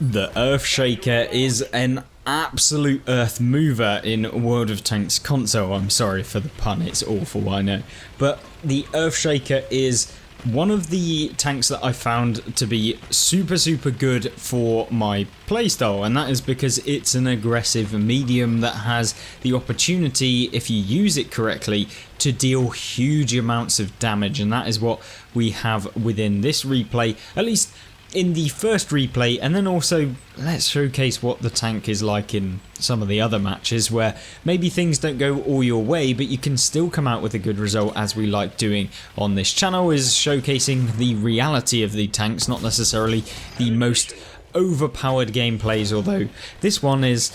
The Earthshaker is an absolute earth mover in World of Tanks console. I'm sorry for the pun, it's awful, I know. But the Earthshaker is one of the tanks that I found to be super good for my playstyle, and that is because it's an aggressive medium that has the opportunity, if you use it correctly, to deal huge amounts of damage, and that is what we have within this replay, at least in the first replay. And then also let's showcase what the tank is like in some of the other matches where maybe things don't go all your way, but you can still come out with a good result, as we like doing on this channel, is showcasing the reality of the tanks, not necessarily the most overpowered gameplays, although this one is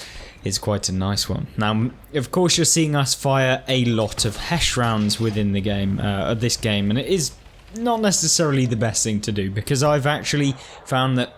quite a nice one. Now, of course, you're seeing us fire a lot of Hesh rounds within the game, this game, and it is not necessarily the best thing to do, because I've actually found that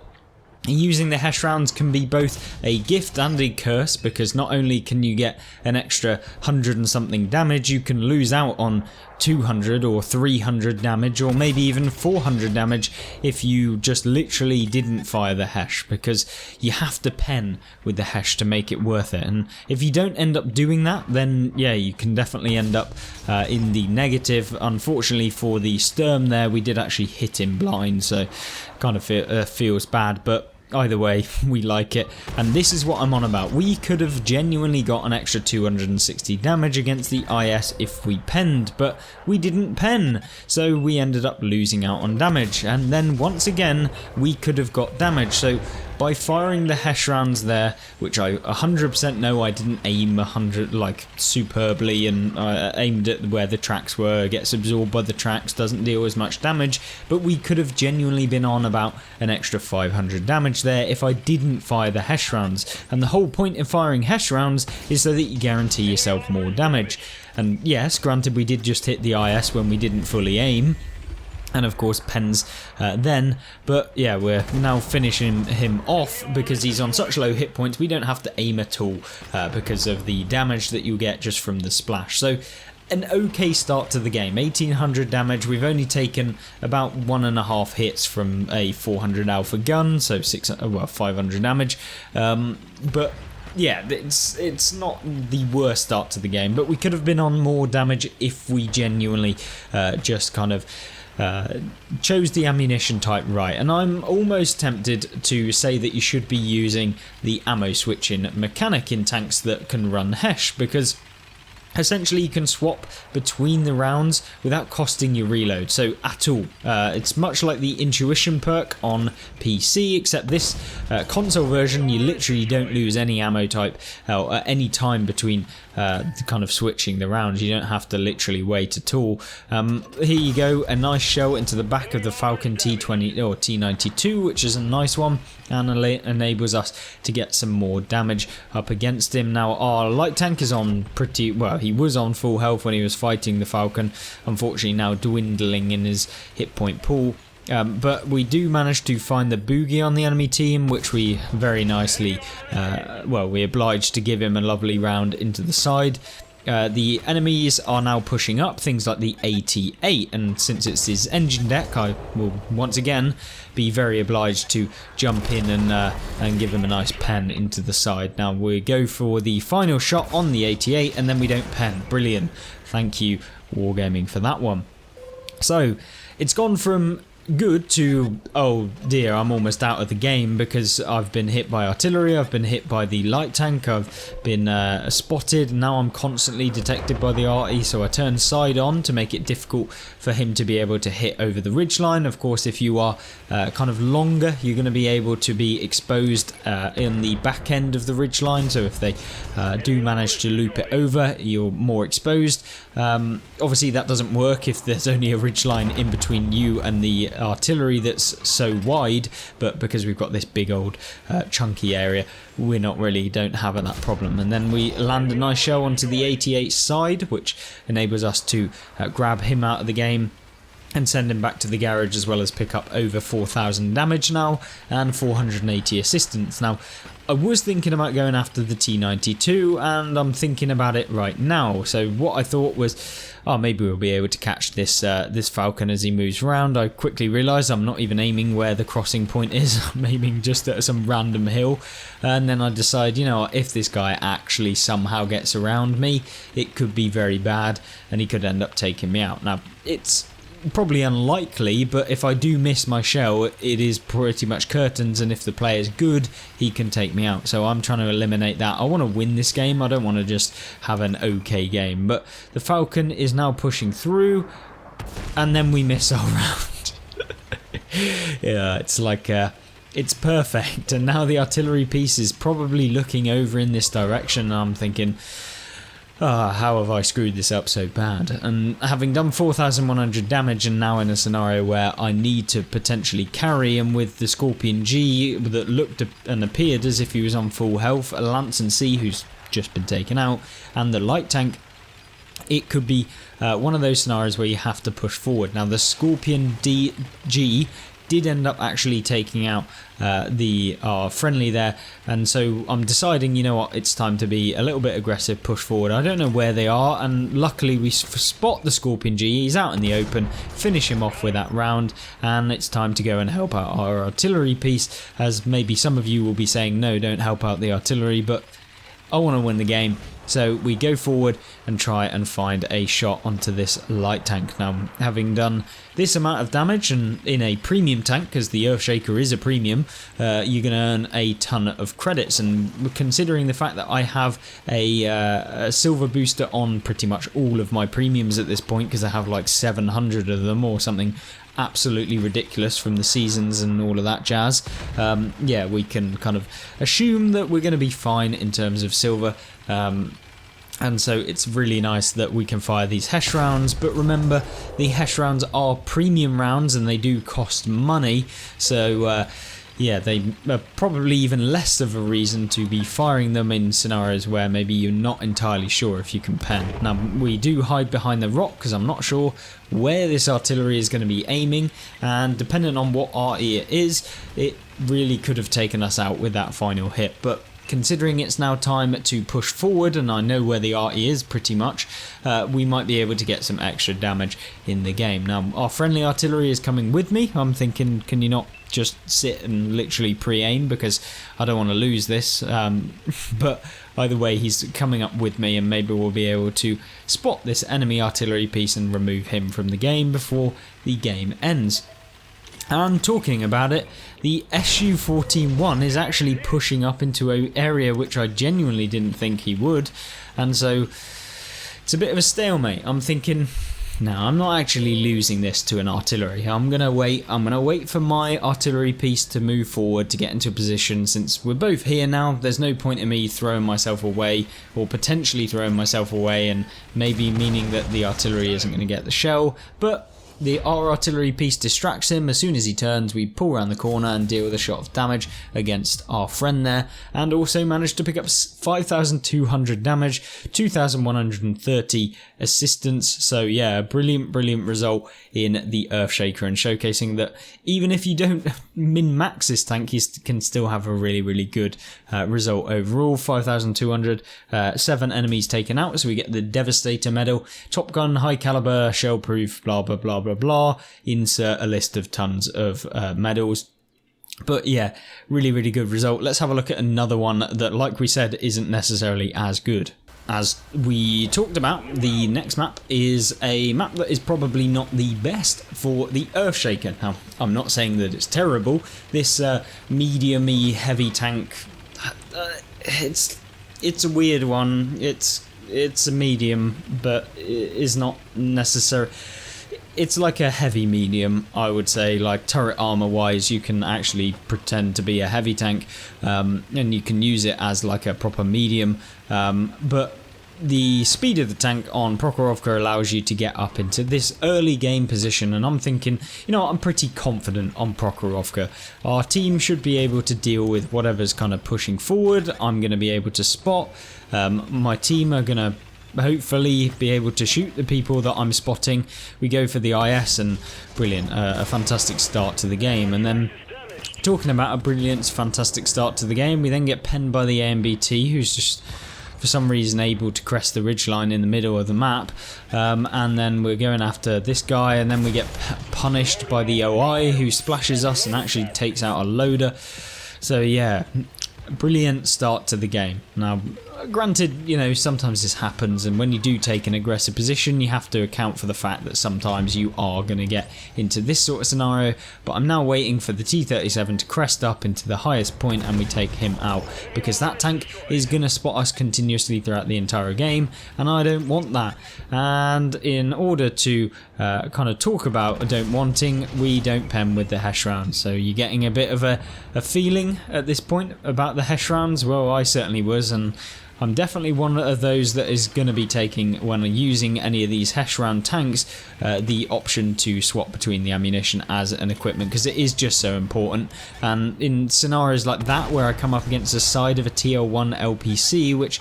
using the Hesh rounds can be both a gift and a curse, because not only can you get an extra 100 and something damage, you can lose out on 200 or 300 damage, or maybe even 400 damage if you just literally didn't fire the Hesh, because you have to pen with the Hesh to make it worth it. And if you don't end up doing that, then yeah, you can definitely end up in the negative. Unfortunately for the Sturm there, we did actually hit him blind, so kind of feels bad, but either way, we like it, and this is what I'm on about. We could have genuinely got an extra 260 damage against the IS if we penned, but we didn't pen, so we ended up losing out on damage, and then once again we could have got damage. So by firing the Hesh rounds there, which I 100% know I didn't aim 100 like superbly, and aimed at where the tracks were, gets absorbed by the tracks, doesn't deal as much damage, but we could have genuinely been on about an extra 500 damage there if I didn't fire the Hesh rounds. And the whole point of firing Hesh rounds is so that you guarantee yourself more damage. And yes, granted, we did just hit the IS when we didn't fully aim, and of course pens then, but yeah, we're now finishing him off because he's on such low hit points. We don't have to aim at all because of the damage that you get just from the splash. So an okay start to the game. 1800 damage. We've only taken about 1.5 hits from a 400 alpha gun, so 500 damage, but yeah, it's not the worst start to the game, but we could have been on more damage if we genuinely just kind of chose the ammunition type right. And I'm almost tempted to say that you should be using the ammo switching mechanic in tanks that can run Hesh, because essentially you can swap between the rounds without costing you reload, so at all. It's much like the intuition perk on PC, except this console version you literally don't lose any ammo type at any time between the kind of switching the rounds. You don't have to literally wait at all. Here you go, a nice shell into the back of the Falcon T20 or T92, which is a nice one, and enables us to get some more damage up against him. Now our light tank is on pretty well. He was on full health when he was fighting the Falcon, unfortunately now dwindling in his hit point pool. But we do manage to find the boogie on the enemy team, which we very nicely, we obliged to give him a lovely round into the side. The enemies are now pushing up, things like the AT8, and since it's his engine deck, I will once again be very obliged to jump in and give him a nice pen into the side. Now we go for the final shot on the AT8 and then we don't pen. Brilliant. Thank you, Wargaming, for that one. So it's gone from good to, oh dear, I'm almost out of the game because I've been hit by artillery, I've been hit by the light tank, I've been spotted, now I'm constantly detected by the arty, so I turn side on to make it difficult for him to be able to hit over the ridgeline. Of course, if you are kind of longer, you're going to be able to be exposed in the back end of the ridgeline, so if they do manage to loop it over, you're more exposed. Obviously that doesn't work if there's only a ridgeline in between you and the artillery that's so wide, but because we've got this big old chunky area, we don't have that problem. And then we land a nice shell onto the 88 side, which enables us to grab him out of the game. and send him back to the garage, as well as pick up over 4,000 damage now and 480 assistance. Now, I was thinking about going after the T92, and I'm thinking about it right now. So what I thought was, oh, maybe we'll be able to catch this this Falcon as he moves around. I quickly realised I'm not even aiming where the crossing point is. I'm aiming just at some random hill. And then I decide, you know what, if this guy actually somehow gets around me, it could be very bad, and he could end up taking me out. Now, it's probably unlikely, but if I do miss my shell, it is pretty much curtains, and if the player's good, he can take me out. So I'm trying to eliminate that. I want to win this game. I don't want to just have an okay game. But the Falcon is now pushing through, and then we miss our round. Yeah, it's like it's perfect. And now the artillery piece is probably looking over in this direction, and I'm thinking, how have I screwed this up so bad? And having done 4,100 damage, and now in a scenario where I need to potentially carry, and with the Scorpion G that looked and appeared as if he was on full health, a Lanson C who's just been taken out, and the light tank, it could be one of those scenarios where you have to push forward. Now, the Scorpion G did end up actually taking out our friendly there, and so I'm deciding, you know what, it's time to be a little bit aggressive, push forward. I don't know where they are, and luckily we spot the Scorpion G. He's out in the open, finish him off with that round, and it's time to go and help out our artillery piece, as maybe some of you will be saying, no, don't help out the artillery, but I want to win the game. So we go forward and try and find a shot onto this light tank. Now, having done this amount of damage, and in a premium tank, because the Earthshaker is a premium, you're going to earn a ton of credits. And considering the fact that I have a silver booster on pretty much all of my premiums at this point, because I have like 700 of them or something absolutely ridiculous from the seasons and all of that jazz, yeah, we can kind of assume that we're going to be fine in terms of silver. And so it's really nice that we can fire these Hesh rounds, but remember, the Hesh rounds are premium rounds and they do cost money, so yeah, they are probably even less of a reason to be firing them in scenarios where maybe you're not entirely sure if you can pen. Now, we do hide behind the rock because I'm not sure where this artillery is going to be aiming, and depending on what RE it is, it really could have taken us out with that final hit. But considering it's now time to push forward, and I know where the RE is pretty much, we might be able to get some extra damage in the game. Now, our friendly artillery is coming with me. I'm thinking, can you not just sit and literally pre-aim, because I don't want to lose this, but either way, he's coming up with me, and maybe we'll be able to spot this enemy artillery piece and remove him from the game before the game ends. And talking about it, the SU-14-1 is actually pushing up into an area which I genuinely didn't think he would, and so it's a bit of a stalemate. I'm thinking, no, I'm not actually losing this to an artillery. I'm gonna wait for my artillery piece to move forward to get into a position. Since we're both here now, there's no point in me throwing myself away, or potentially throwing myself away, and maybe meaning that the artillery isn't going to get the shell, but our artillery piece distracts him. As soon as he turns, we pull around the corner and deal with a shot of damage against our friend there, and also managed to pick up 5,200 damage, 2,130 assistance. So yeah, brilliant result in the Earthshaker, and showcasing that even if you don't min-max this tank, you can still have a really good result overall. 5,200, 7 enemies taken out, so we get the Devastator medal, Top Gun, High Caliber, Shell Proof, blah blah blah blah blah, insert a list of tons of medals. But yeah, really good result. Let's have a look at another one that, like we said, isn't necessarily as good. As we talked about, the next map is a map that is probably not the best for the Earthshaker. Now, I'm not saying that it's terrible. This medium-y heavy tank, it's a weird one. It's a medium, but it is not necessary. It's like a heavy medium, I would say. Like turret armor wise, you can actually pretend to be a heavy tank, and you can use it as like a proper medium, but the speed of the tank on Prokhorovka allows you to get up into this early game position, and I'm thinking, you know, I'm pretty confident on Prokhorovka. Our team should be able to deal with whatever's kind of pushing forward. I'm going to be able to spot. My team are going to hopefully be able to shoot the people that I'm spotting. We go for the IS, and brilliant, a fantastic start to the game. And then, talking about a brilliant, fantastic start to the game, we then get penned by the AMBT, who's just for some reason able to crest the ridgeline in the middle of the map, and then we're going after this guy, and then we get punished by the OI, who splashes us and actually takes out a loader. So yeah, brilliant start to the game. Now, granted, you know, sometimes this happens, and when you do take an aggressive position, you have to account for the fact that sometimes you are going to get into this sort of scenario. But I'm now waiting for the T-37 to crest up into the highest point, and we take him out, because that tank is going to spot us continuously throughout the entire game, and I don't want that. And in order to kind of talk about don't wanting, we don't pen with the Hesh rounds. So you're getting a bit of a feeling at this point about the Hesh rounds. Well, I certainly was, and I'm definitely one of those that is going to be taking, when using any of these Hesh round tanks, the option to swap between the ammunition as an equipment, because it is just so important. And in scenarios like that, where I come up against the side of a TL1 LPC, which,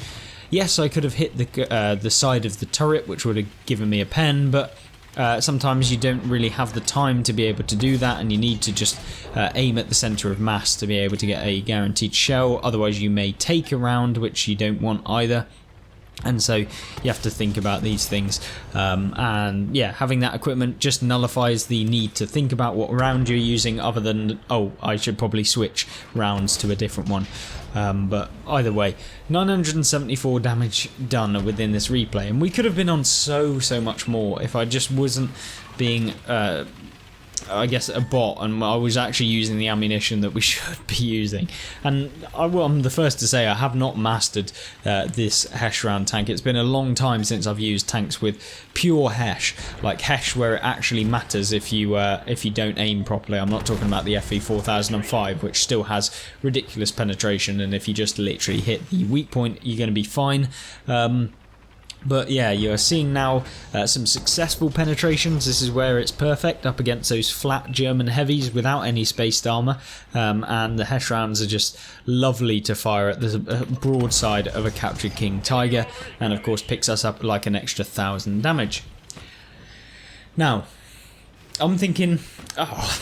yes, I could have hit the side of the turret, which would have given me a pen, but sometimes you don't really have the time to be able to do that, and you need to just aim at the centre of mass to be able to get a guaranteed shell. Otherwise you may take a round, which you don't want either. And so you have to think about these things, and yeah, having that equipment just nullifies the need to think about what round you're using, other than, oh, I should probably switch rounds to a different one. But either way, 974 damage done within this replay, and we could have been on so much more if I just wasn't being I guess a bot, and I was actually using the ammunition that we should be using. And I'm the first to say I have not mastered this Hesh round tank. It's been a long time since I've used tanks with pure Hesh, like Hesh where it actually matters if you don't aim properly. I'm not talking about the FE 4005, which still has ridiculous penetration, and if you just literally hit the weak point, you're going to be fine. But yeah, you're seeing now some successful penetrations. This is where it's perfect up against those flat German heavies without any spaced armour, and the Hesh rounds are just lovely to fire at the broadside of a captured King Tiger, and of course picks us up like an extra 1,000 damage. Now, I'm thinking, oh,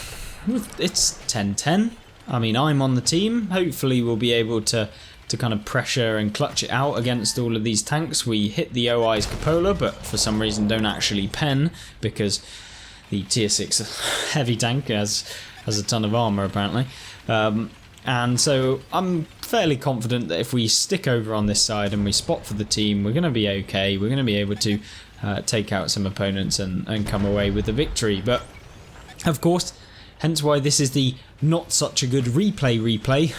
it's 10-10. I mean, I'm on the team. Hopefully we'll be able to kind of pressure and clutch it out against all of these tanks. We hit the OI's cupola, but for some reason don't actually pen, because the tier 6 heavy tank has a ton of armour apparently. And so I'm fairly confident that if we stick over on this side and we spot for the team, we're going to be okay. We're going to be able to take out some opponents and come away with the victory. But of course, hence why this is the not such a good replay.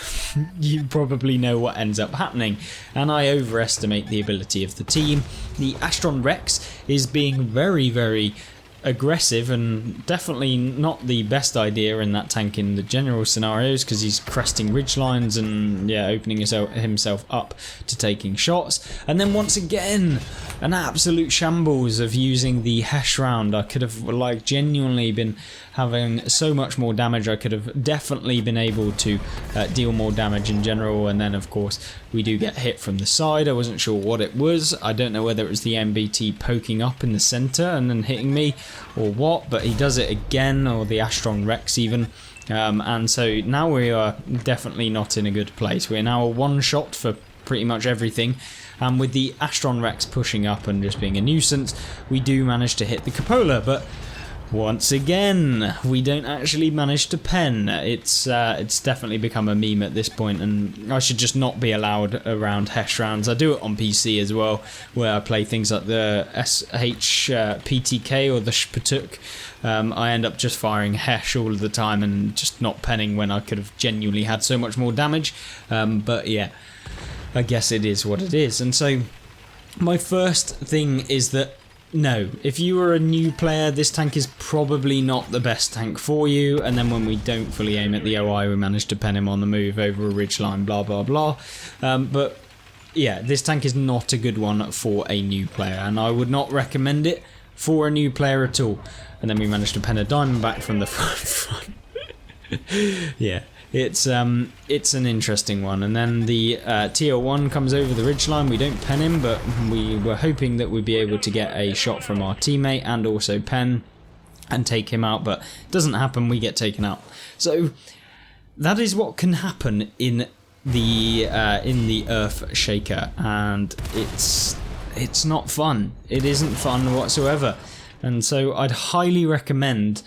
You probably know what ends up happening, and I overestimate the ability of the team. The Astron Rex is being very aggressive, and definitely not the best idea in that tank in the general scenarios, because he's cresting ridge lines and yeah, opening himself up to taking shots. And then once again, an absolute shambles of using the Hesh round. I could have like genuinely been having so much more damage. I could have definitely been able to deal more damage in general, and then of course we do get hit from the side. I wasn't sure what it was. I don't know whether it was the MBT poking up in the centre and then hitting me or what, but he does it again, or the Astron Rex even. And so now we are definitely not in a good place. We're now a one shot for pretty much everything, and with the Astron Rex pushing up and just being a nuisance, we do manage to hit the cupola, but once again we don't actually manage to pen. It's definitely become a meme at this point, and I should just not be allowed around Hesh rounds. I do it on PC as well, where I play things like the SHPTK or the Shpatuk. I end up just firing Hesh all of the time and just not penning when I could have genuinely had so much more damage. But yeah, I guess it is what it is. And so my first thing is that, no, if you were a new player, this tank is probably not the best tank for you. And then when we don't fully aim at the OI, we manage to pen him on the move over a ridgeline, blah blah blah. But yeah, this tank is not a good one for a new player, and I would not recommend it for a new player at all. And then we managed to pen a Diamondback from the front. Yeah, it's an interesting one. And then the TL1 comes over the ridgeline. We don't pen him, but we were hoping that we'd be able to get a shot from our teammate and also pen and take him out, but it doesn't happen. We get taken out. So that is what can happen in the Earth Shaker, and it's not fun. It isn't fun whatsoever. And so I'd highly recommend,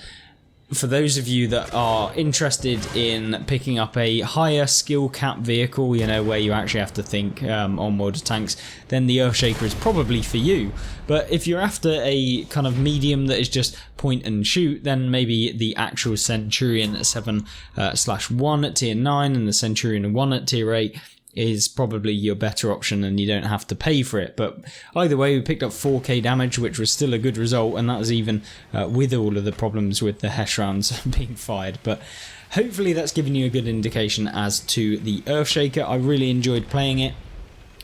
for those of you that are interested in picking up a higher skill cap vehicle, you know, where you actually have to think on World of Tanks, then the Earthshaker is probably for you. But if you're after a kind of medium that is just point and shoot, then maybe the actual Centurion 7/1 at tier 9 and the Centurion 1 at tier 8 is probably your better option, and you don't have to pay for it. But either way, we picked up 4k damage, which was still a good result, and that was even with all of the problems with the Hesh rounds being fired. But hopefully that's given you a good indication as to the Earthshaker. I really enjoyed playing it,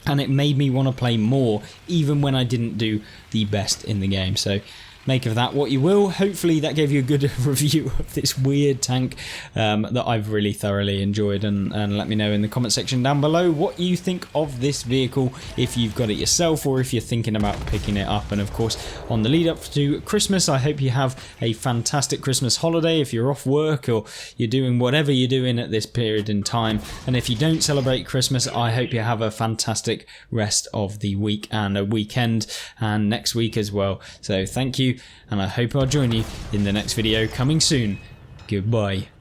and it made me want to play more, even when I didn't do the best in the game. So make of that what you will. Hopefully that gave you a good review of this weird tank that I've really thoroughly enjoyed, and let me know in the comment section down below what you think of this vehicle, if you've got it yourself or if you're thinking about picking it up. And of course, on the lead up to Christmas, I hope you have a fantastic Christmas holiday if you're off work or you're doing whatever you're doing at this period in time. And if you don't celebrate Christmas, I hope you have a fantastic rest of the week and a weekend and next week as well. So thank you, and I hope I'll join you in the next video coming soon. Goodbye.